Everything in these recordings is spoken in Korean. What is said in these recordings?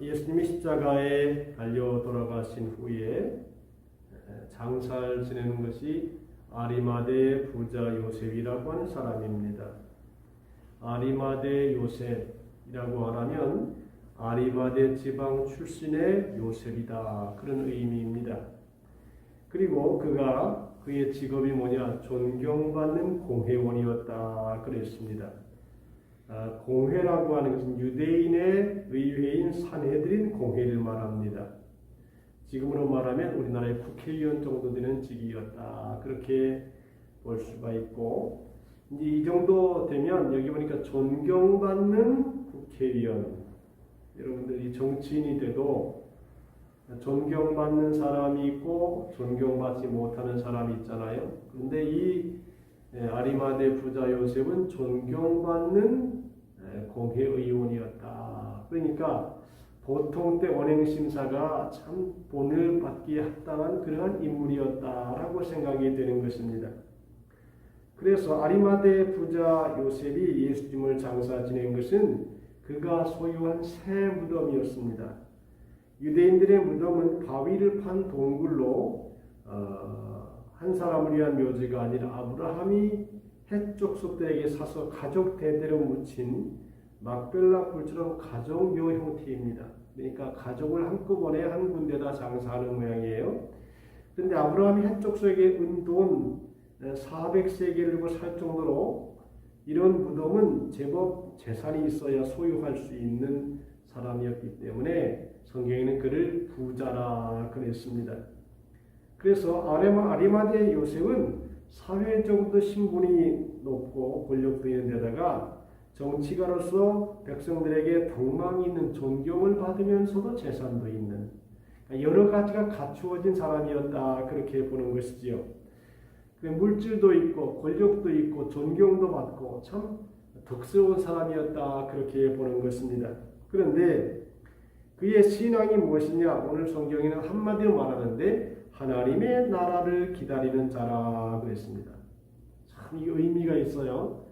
예수님이 십자가에 달려 돌아가신 후에 장사를 지내는 것이 아리마대 부자 요셉이라고 하는 사람입니다. 아리마대 요셉이라고 하면 아리마대 지방 출신의 요셉이다, 그런 의미입니다. 그리고 그의 직업이 뭐냐? 존경받는 공회원이었다 그랬습니다. 공회라고 하는 것은 유대인의 의회인 산헤드린 공회를 말합니다. 지금으로 말하면 우리나라의 국회의원 정도 되는 직위였다, 그렇게 볼 수가 있고, 이제 이 정도 되면 여기 보니까 존경받는 국회의원, 여러분들이 정치인이 돼도 존경받는 사람이 있고 존경받지 못하는 사람이 있잖아요. 그런데 이 아리마대 부자 요셉은 존경받는 공회의원이었다. 그러니까 보통 때 언행심사가 참 본을 받기에 합당한 그러한 인물이었다라고 생각이 되는 것입니다. 그래서 아리마대 부자 요셉이 예수님을 장사 지낸 것은 그가 소유한 새 무덤이었습니다. 유대인들의 무덤은 바위를 판 동굴로 한 사람을 위한 묘지가 아니라 아브라함이 해쪽 속들에게 사서 가족 대대로 묻힌 막벨라 굴처럼 가정묘 형태입니다. 그러니까 가족을 한꺼번에 한 군데다 장사하는 모양이에요. 그런데 아브라함이 해쪽 속에 은돈 400세겔을 주고 살 정도로 이런 무덤은 제법 재산이 있어야 소유할 수 있는 사람이었기 때문에 성경에는 그를 부자라 그랬습니다. 그래서 아리마대 요셉은 사회적으로도 신분이 높고 권력도 있는 데다가 정치가로서 백성들에게 덕망이 있는 존경을 받으면서도 재산도 있는 여러 가지가 갖추어진 사람이었다, 그렇게 보는 것이지요. 물질도 있고 권력도 있고 존경도 받고 참 덕스러운 사람이었다, 그렇게 보는 것입니다. 그런데 그의 신앙이 무엇이냐? 오늘 성경에는 한마디로 말하는데 하나님의 나라를 기다리는 자라 그랬습니다. 참 이 의미가 있어요.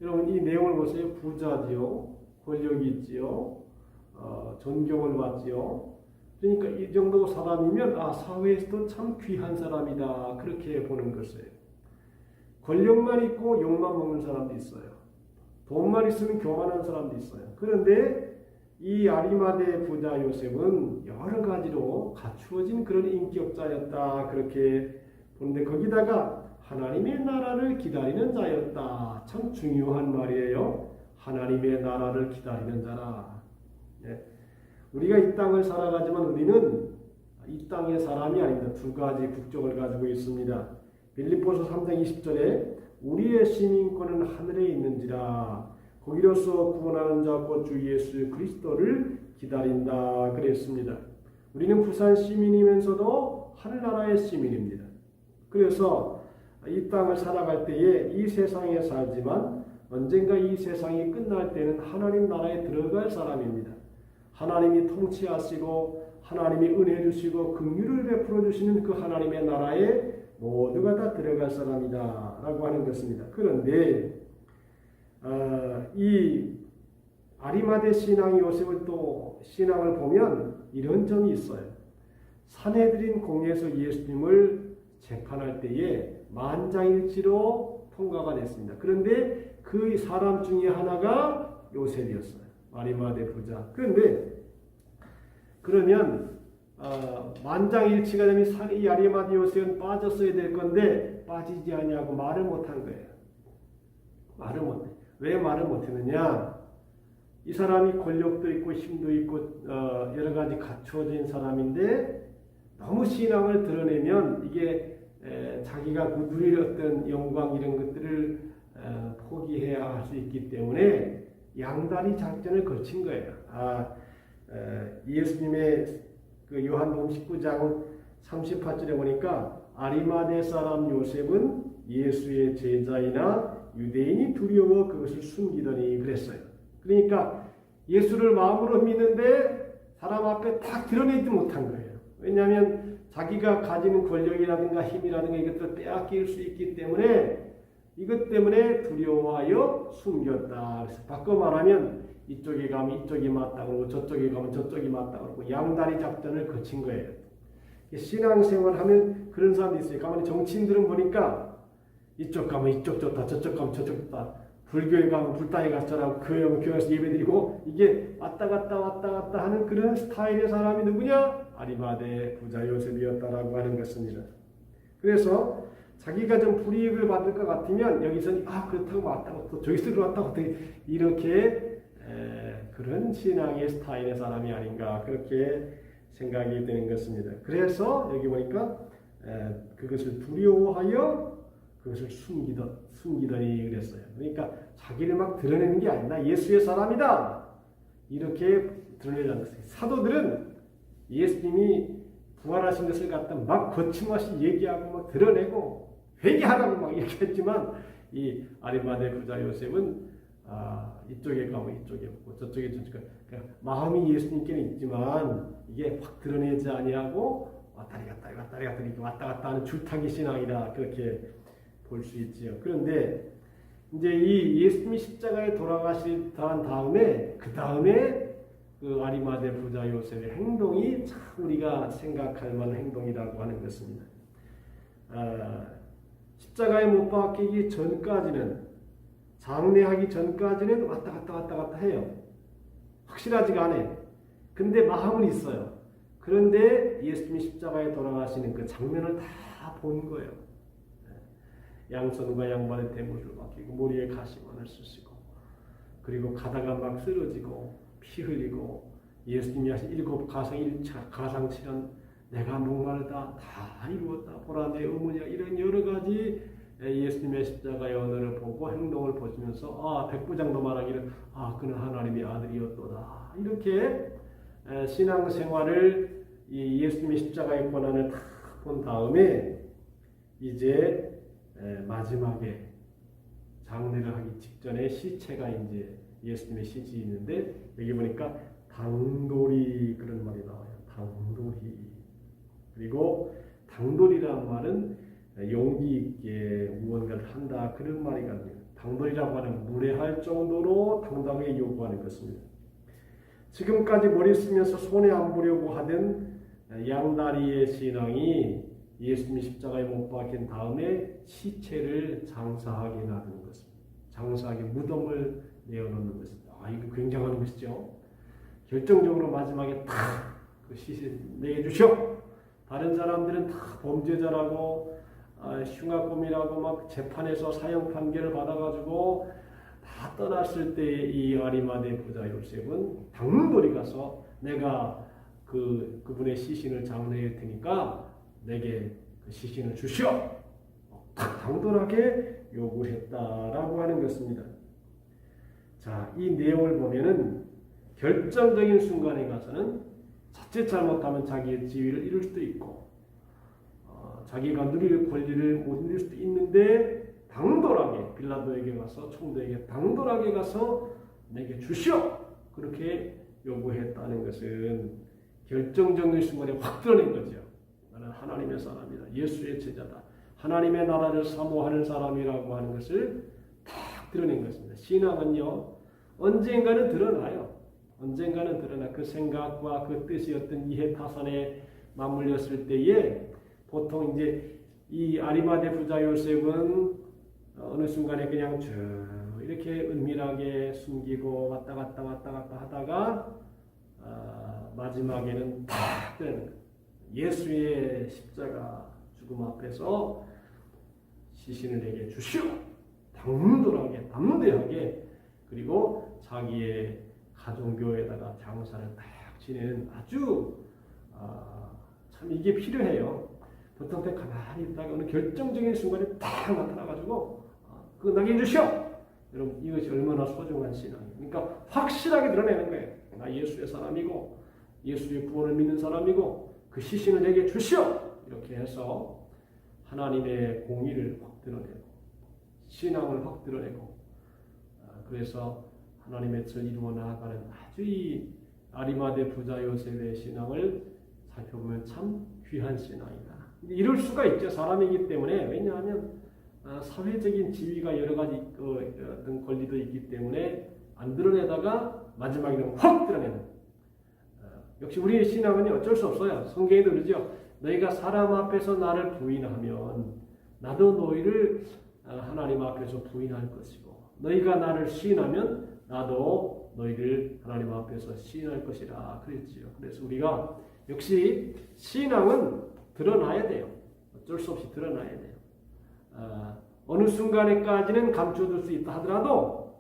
여러분 이 내용을 보세요. 부자지요, 권력이 있지요, 존경을 받지요. 그러니까 이 정도 사람이면 사회에서도 참 귀한 사람이다, 그렇게 보는 것이에요. 권력만 있고 욕만 먹는 사람도 있어요. 돈만 있으면 교만한 사람도 있어요. 그런데 이 아리마대 부자 요셉은 여러 가지로 갖추어진 그런 인격자였다, 그렇게 보는데 거기다가 하나님의 나라를 기다리는 자였다. 참 중요한 말이에요. 하나님의 나라를 기다리는 자라. 우리가 이 땅을 살아가지만 우리는 이 땅의 사람이 아닙니다. 두 가지 국적을 가지고 있습니다. 빌립보서 3장 20절에 우리의 시민권은 하늘에 있는지라 거기로서 구원하는 자 곧 주 예수 그리스도를 기다린다 그랬습니다. 우리는 부산 시민이면서도 하늘나라의 시민입니다. 그래서 이 땅을 살아갈 때에 이 세상에 살지만 언젠가 이 세상이 끝날 때는 하나님 나라에 들어갈 사람입니다. 하나님이 통치하시고 하나님이 은혜 주시고 긍휼을 베풀어 주시는 그 하나님의 나라에 모두가 다 들어갈 사람이다 라고 하는 것입니다. 그런데 이 아리마대 신앙 요셉을 또 신앙을 보면 이런 점이 있어요. 산헤드린 공회에서 예수님을 재판할 때에 만장일치로 통과가 됐습니다. 그런데 그 사람 중에 하나가 요셉이었어요. 아리마대 부자. 그런데 그러면 만장일치가 되면 이 아리마대 요셉은 빠졌어야 될 건데 빠지지 않냐고 말을 못한 거예요. 말을 못해. 왜 말을 못했느냐? 이 사람이 권력도 있고 힘도 있고 여러 가지 갖추어진 사람인데 너무 신앙을 드러내면 이게 자기가 누릴 어떤 영광 이런 것들을 포기해야 할 수 있기 때문에 양다리 작전을 거친 거예요. 예수님의 그 요한복음 19장 38절에 보니까 아리마대 사람 요셉은 예수의 제자이나 유대인이 두려워 그것을 숨기더니 그랬어요. 그러니까 예수를 마음으로 믿는데 사람 앞에 다 드러내지 못한 거예요. 왜냐하면 자기가 가지는 권력이라든가 힘이라든가 이것들을 빼앗길 수 있기 때문에 이것 때문에 두려워하여 숨겼다. 그래서 바꿔 말하면 이쪽에 가면 이쪽이 맞다 그러고 저쪽에 가면 저쪽이 맞다 그러고 양다리 작전을 거친 거예요. 신앙생활 하면 그런 사람도 있어요. 가만히 정치인들은 보니까 이쪽 가면 이쪽 좋다, 저쪽 가면 저쪽 좋다. 불교에 가면 불당에 갔잖아. 교회 가면 교회에서 예배드리고 이게 왔다 갔다 하는 그런 스타일의 사람이 누구냐? 아리마대 부자 요셉이었다라고 하는 것입니다. 그래서 자기가 좀 불이익을 받을 것 같으면 여기서는 그렇다고 왔다고 또 저기서 들어왔다고 이렇게 그런 신앙의 스타일의 사람이 아닌가 그렇게 생각이 되는 것입니다. 그래서 여기 보니까 그것을 두려워하여 그것을 숨기더니 그랬어요. 그러니까 자기를 막 드러내는 게 아니라 예수의 사람이다 이렇게 드러내지 않았어요. 사도들은 예수님이 부활하신 것을 갖다 막 거침없이 얘기하고 막 드러내고 회개하라고 막 이렇게 했지만 이 아리마대 부자 요셉은 이쪽에 가면 이쪽에 없고 저쪽에 그러니까 마음이 예수님께는 있지만 이게 확 드러내지 아니하고 왔다리 갔다 이렇게 왔다 갔다 하는 줄타기 신앙이다 그렇게 볼 수 있지요. 그런데 이제 이 예수님이 십자가에 돌아가신 다음에 그 아리마대 부자 요셉의 행동이 참 우리가 생각할 만한 행동이라고 하는 것입니다. 십자가에 못 박히기 전까지는 장례하기 전까지는 왔다 갔다 해요. 확실하지가 않아요. 근데 마음은 있어요. 그런데 예수님이 십자가에 돌아가시는 그 장면을 다 본 거예요. 양손과 양발에 대못을 박히고 머리에 가시관을 쓰시고 그리고 가다가 막 쓰러지고 피 흘리고 예수님이 하신 7 가상칠언 내가 목마르다 다 이루었다 보라 내 어머니가 이런 여러 가지 예수님의 십자가의 언어를 보고 행동을 보시면서 백부장도 말하기를 그는 하나님의 아들이었도다 이렇게 신앙생활을 이 예수님의 십자가의 권한을 다 본 다음에 이제 마지막에 장례를 하기 직전에 시체가 이제 예수님의 시신이 있는데 여기 보니까 당돌이 그런 말이 나와요. 당돌이. 그리고 당돌이라는 말은 용기 있게 무언가를 한다 그런 말이 갑니다. 당돌이라고 하는 무례할 정도로 당당하게 요구하는 것입니다. 지금까지 머리 쓰면서 손에 안 보려고 하던 양다리의 신앙이 예수님이 십자가에 못 박힌 다음에 시체를 장사하게 놔두는 것입니다. 장사하게 무덤을 내어놓는 것입니다. 이거 굉장한 것이죠. 결정적으로 마지막에 다 그 시신 내주시오. 다른 사람들은 다 범죄자라고 흉악범이라고 막 재판에서 사형 판결을 받아가지고 다 떠났을 때 이 아리마대 부자 요셉은 당돌이 가서 내가 그분의 시신을 장례할 테니까 내게 그 시신을 주시오. 당돌하게 요구했다라고 하는 것입니다. 자, 이 내용을 보면은 결정적인 순간에 가서는 자칫 잘못하면 자기의 지위를 잃을 수도 있고 자기가 누릴 권리를 못 누릴 수도 있는데 당돌하게 빌라도에게 가서 총독에게 당돌하게 가서 내게 주시오. 그렇게 요구했다는 것은 결정적인 순간에 확 드러낸 거죠. 나는 하나님의 사람이다. 예수의 제자다. 하나님의 나라를 사모하는 사람이라고 하는 것을 딱 드러낸 것입니다. 신앙은요. 언젠가는 드러나요. 언젠가는 드러나 그 생각과 그 뜻이 어떤 이해타산에 맞물렸을 때에 보통 이제 이 아리마대 부자 요셉은 어느 순간에 그냥 쭉 이렇게 은밀하게 숨기고 왔다 갔다 하다가 마지막에는 딱 드러내는 거예요. 예수의 십자가 죽음 앞에서 시신을 내게 주시오. 당돌하게 담대하게 그리고 자기의 가정교회에다가 장사를 딱 지내는 아주 참 이게 필요해요. 보통 때 가만히 있다가 어느 결정적인 순간에 딱 나타나가지고 그거 나게 해주시오. 여러분 이것이 얼마나 소중한 신앙이에요. 그러니까 확실하게 드러내는 거예요. 나 예수의 사람이고 예수의 구원을 믿는 사람이고 그 시신을 내게 주시오. 이렇게 해서 하나님의 공의를 확 드러내고 신앙을 확 드러내고 그래서 하나님의 뜻을 이루어 나아가는 아주 이 아리마대 부자 요셉의 신앙을 살펴보면 참 귀한 신앙이다. 이럴 수가 있죠. 사람이기 때문에. 왜냐하면 사회적인 지위가 여러 가지 어떤 권리도 있기 때문에 안 드러내다가 마지막에는 확 드러내는. 역시 우리의 신앙은 어쩔 수 없어요. 성경에도 그러죠. 너희가 사람 앞에서 나를 부인하면 나도 너희를 하나님 앞에서 부인할 것이고 너희가 나를 시인하면 나도 너희를 하나님 앞에서 시인할 것이라 그랬지요. 그래서 우리가 역시 신앙은 드러나야 돼요. 어쩔 수 없이 드러나야 돼요. 어느 순간에까지는 감춰둘 수 있다 하더라도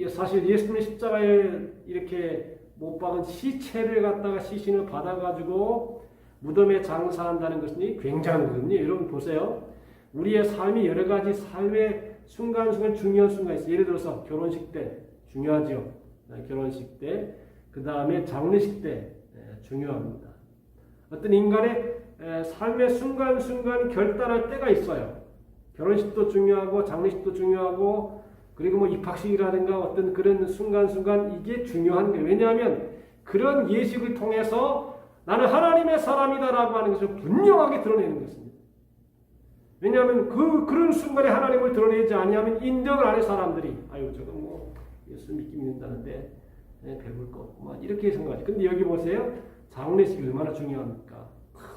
사실 예수님의 십자가에 이렇게 못 박은 시체를 갖다가 시신을 받아가지고 무덤에 장사한다는 것은 굉장한 거거든요. 여러분 보세요. 우리의 삶이 여러 가지 삶의 순간순간 중요한 순간이 있어요. 예를 들어서 결혼식 때 중요하죠. 결혼식 때, 그 다음에 장례식 때 중요합니다. 어떤 인간의 삶의 순간순간 결단할 때가 있어요. 결혼식도 중요하고 장례식도 중요하고 그리고 뭐 입학식이라든가 어떤 그런 순간순간 이게 중요한 거예요. 왜냐하면 그런 예식을 통해서 나는 하나님의 사람이다라고 하는 것을 분명하게 드러내는 것입니다. 왜냐하면 그런 순간에 하나님을 드러내지 아니하면 인정을 안 해 사람들이. 아유 저거 뭐 예수 믿는다는데 배울 거 없구만 이렇게 생각하지. 근데 여기 보세요. 장례식이 얼마나 중요합니까?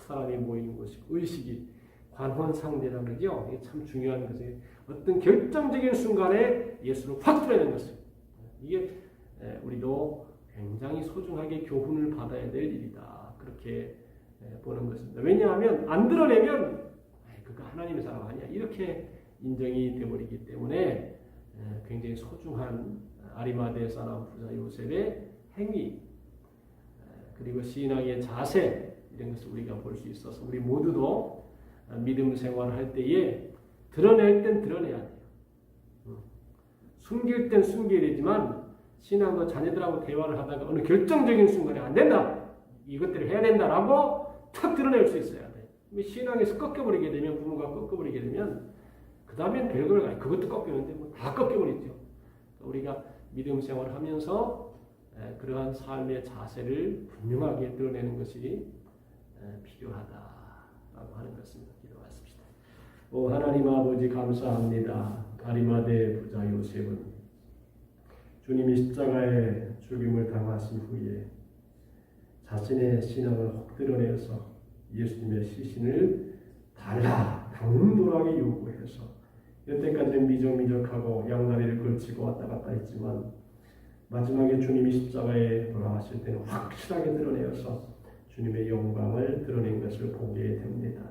사람이 모이는 것이고 의식이 관혼상대라는 거죠. 이게 참 중요한 것이에요. 어떤 결정적인 순간에 예수를 확 드러내는 것입니다. 이게 우리도 굉장히 소중하게 교훈을 받아야 될 일이다. 그렇게 보는 것입니다. 왜냐하면 안 드러내면 그거 하나님의 사람 아니야. 이렇게 인정이 되어버리기 때문에 굉장히 소중한 아리마대 사람 부자 요셉의 행위 그리고 신앙의 자세 이런 것을 우리가 볼 수 있어서 우리 모두도 믿음 생활을 할 때에 드러낼 땐 드러내야 돼요. 숨길 땐 숨겨야 되지만 신앙도 자녀들하고 대화를 하다가 어느 결정적인 순간에 안 된다. 이것들을 해야 된다라고 탁 드러낼 수 있어야 돼. 신앙에서 꺾여버리게 되면 부모가 꺾여버리게 되면 그 다음엔 별걸 가요. 그것도 꺾이는데 뭐 다 꺾여버리죠. 우리가 믿음 생활을 하면서 그러한 삶의 자세를 분명하게 드러내는 것이 필요하다라고 하는 것입니다. 기도하십시다. 오 하나님 아버지 감사합니다. 아리마대 부자 요셉은 주님이 십자가에 죽임을 당하신 후에 자신의 신앙을 혹 드러내서 예수님의 시신을 달라 당돌하게 요구해서 여태까지는 미적미적하고 양다리를 걸치고 왔다 갔다 했지만 마지막에 주님이 십자가에 돌아가실 때는 확실하게 드러내어서 주님의 영광을 드러낸 것을 보게 됩니다.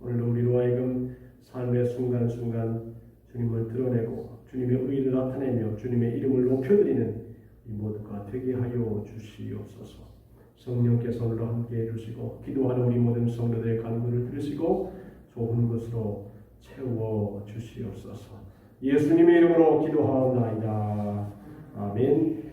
오늘도 우리로 하여금 삶의 순간순간 주님을 드러내고 주님의 의를 나타내며 주님의 이름을 높여드리는 이 모두가 되게 하여 주시옵소서. 성령께서 오늘도 함께해 주시고 기도하는 우리 모든 성도들의 간구를 들으시고 좋은 것으로 채워 주시옵소서. 예수님의 이름으로 기도하옵나이다. 아멘.